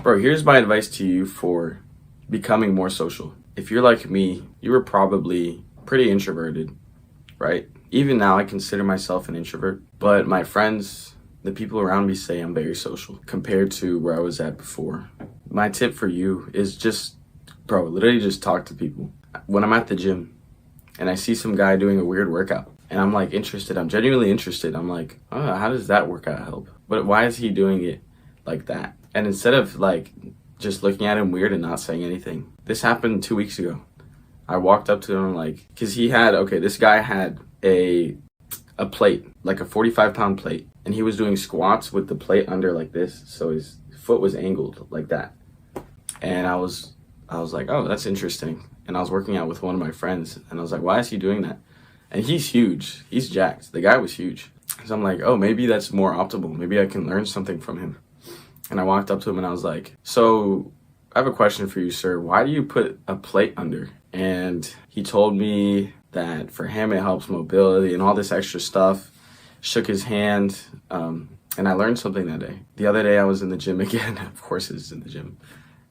Bro, here's my advice to you for becoming more social. If you're like me, you were probably pretty introverted, right? Even now, I consider myself an introvert, but my friends, the people around me say I'm very social compared to where I was at before. My tip for you is just, bro, literally just talk to people. When I'm at the gym and I see some guy doing a weird workout and I'm like interested, I'm genuinely interested. I'm like, oh, how does that workout help? But why is he doing it like that? And instead of like just looking at him weird and not saying anything, this happened 2 weeks ago. I walked up to him like, cause this guy had a plate, like a 45-pound plate, and he was doing squats with the plate under like this, so his foot was angled like that. And I was like, oh, that's interesting. And I was working out with one of my friends, and I was like, why is he doing that? And he's huge. He's jacked. The guy was huge. So I'm like, oh, maybe that's more optimal. Maybe I can learn something from him. And I walked up to him and I was like, so I have a question for you, sir. Why do you put a plate under? And he told me that for him, it helps mobility and all this extra stuff. Shook his hand. And I learned something that day. The other day I was in the gym again. Of course it's in the gym.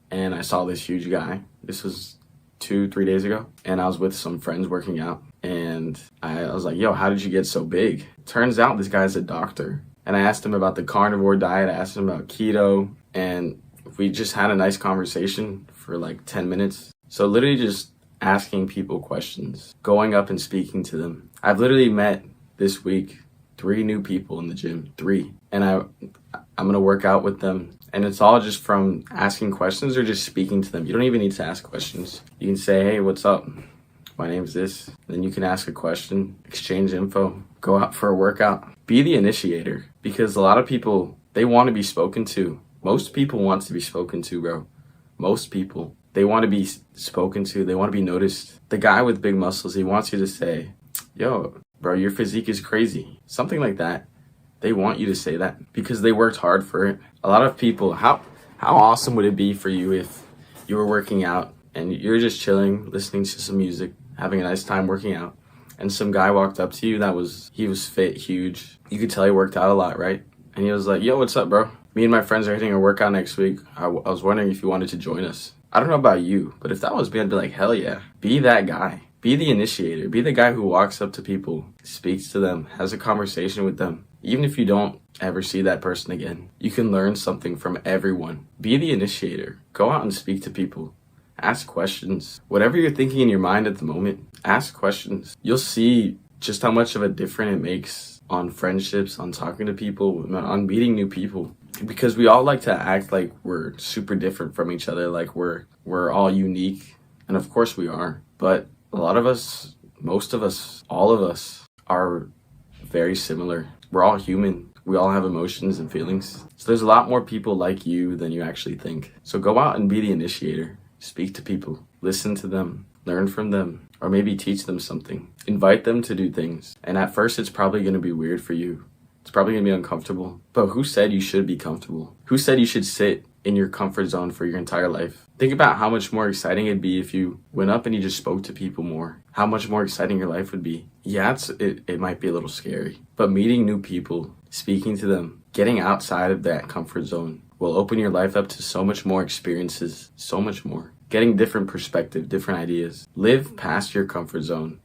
And I saw this huge guy. This was 2-3 days ago. And I was with some friends working out. And I was like, yo, how did you get so big? Turns out this guy's a doctor. And I asked him about the carnivore diet. I asked him about keto. And we just had a nice conversation for like 10 minutes. So literally just asking people questions, going up and speaking to them. I've literally met this week 3 new people in the gym, 3. And I'm going to work out with them. And it's all just from asking questions or just speaking to them. You don't even need to ask questions. You can say, hey, what's up? My name's this. Then you can ask a question, exchange info, go out for a workout. Be the initiator, because a lot of people, they want to be spoken to. Most people want to be spoken to, bro. Most people, they want to be spoken to. They want to be noticed. The guy with big muscles, he wants you to say, yo, bro, your physique is crazy. Something like that. They want you to say that because they worked hard for it. A lot of people, how awesome would it be for you if you were working out and you're just chilling, listening to some music, having a nice time working out, and some guy walked up to you he was fit, huge. You could tell he worked out a lot, right? And he was like, yo, what's up, bro? Me and my friends are hitting a workout next week. I was wondering if you wanted to join us. I don't know about you, but if that was me, I'd be like, hell yeah. Be that guy. Be the initiator. Be the guy who walks up to people, speaks to them, has a conversation with them. Even if you don't ever see that person again, you can learn something from everyone. Be the initiator. Go out and speak to people. Ask questions. Whatever you're thinking in your mind at the moment, ask questions. You'll see just how much of a difference it makes on friendships, on talking to people, on meeting new people. Because we all like to act like we're super different from each other, like we're all unique. And of course we are. But a lot of us, most of us, all of us are very similar. We're all human. We all have emotions and feelings. So there's a lot more people like you than you actually think. So go out and be the initiator. Speak to people. Listen to them. Learn from them. Or maybe teach them something. Invite them to do things. And at first, it's probably going to be weird for you. It's probably going to be uncomfortable. But who said you should be comfortable? Who said you should sit in your comfort zone for your entire life? Think about how much more exciting it'd be if you went up and you just spoke to people more. How much more exciting your life would be. Yeah, it might be a little scary. But meeting new people, speaking to them, getting outside of that comfort zone will open your life up to so much more experiences, so much more. Getting different perspective, different ideas. Live past your comfort zone,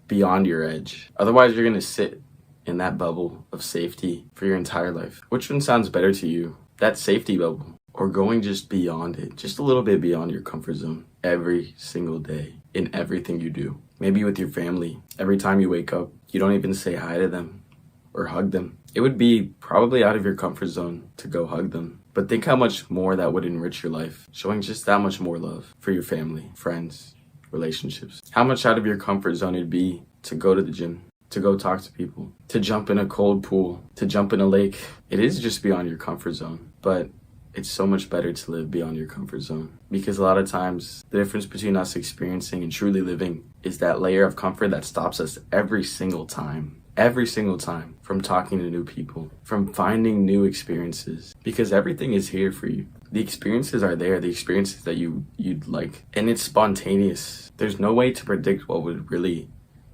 beyond your edge. Otherwise, you're going to sit in that bubble of safety for your entire life. Which one sounds better to you? That safety bubble, or going just beyond it, just a little bit beyond your comfort zone every single day in everything you do. Maybe with your family. Every time you wake up, you don't even say hi to them or hug them. It would be probably out of your comfort zone to go hug them. But think how much more that would enrich your life, showing just that much more love for your family, friends, relationships. How much out of your comfort zone it'd be to go to the gym, to go talk to people, to jump in a cold pool, to jump in a lake. It is just beyond your comfort zone, but it's so much better to live beyond your comfort zone, because a lot of times the difference between us experiencing and truly living is that layer of comfort that stops us every single time from talking to new people, from finding new experiences, because everything is here for you. The experiences are there, the experiences that you'd like, and it's spontaneous. There's no way to predict what would really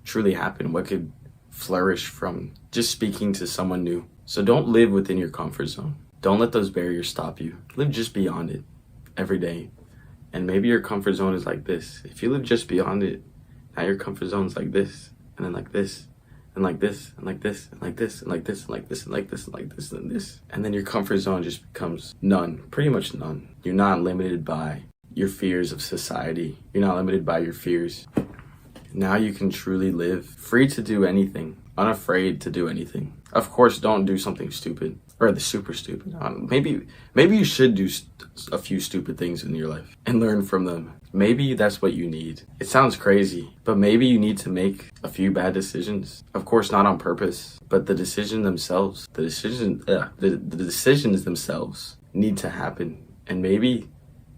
truly happen, what could flourish from just speaking to someone new. So don't live within your comfort zone. Don't let those barriers stop you. Live just beyond it. every day. And maybe your comfort zone is like this. If you live just beyond it, now your comfort zone is like this, and then like this, and like this, and like this, and like this, and like this, and like this, and like this, and like this, and this. And then your comfort zone just becomes none, pretty much none. You're not limited by your fears of society. You're not limited by your fears. Now you can truly live free to do anything, unafraid to do anything. Of course, don't do something stupid or the super stupid. Maybe you should do a few stupid things in your life and learn from them. Maybe that's what you need. It sounds crazy, but maybe you need to make a few bad decisions. Of course, not on purpose, but the decisions themselves need to happen. And maybe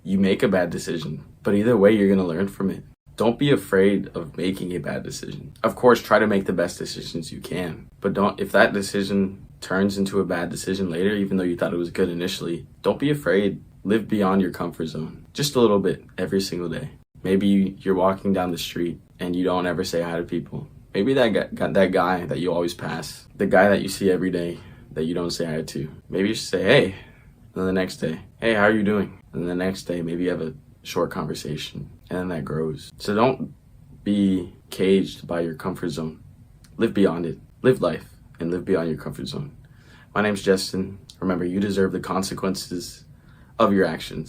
you make a bad decision, but either way, you're gonna learn from it. Don't be afraid of making a bad decision. Of course, try to make the best decisions you can, but if that decision turns into a bad decision later, even though you thought it was good initially, don't be afraid. Live beyond your comfort zone, just a little bit every single day. Maybe you're walking down the street and you don't ever say hi to people. Maybe that guy that you always pass, the guy that you see every day that you don't say hi to, maybe you should say, hey. And then the next day, hey, how are you doing? And then the next day, maybe you have a short conversation, and then that grows. So don't be caged by your comfort zone. Live beyond it. Live life and live beyond your comfort zone. My name's Justin. Remember, you deserve the consequences of your actions.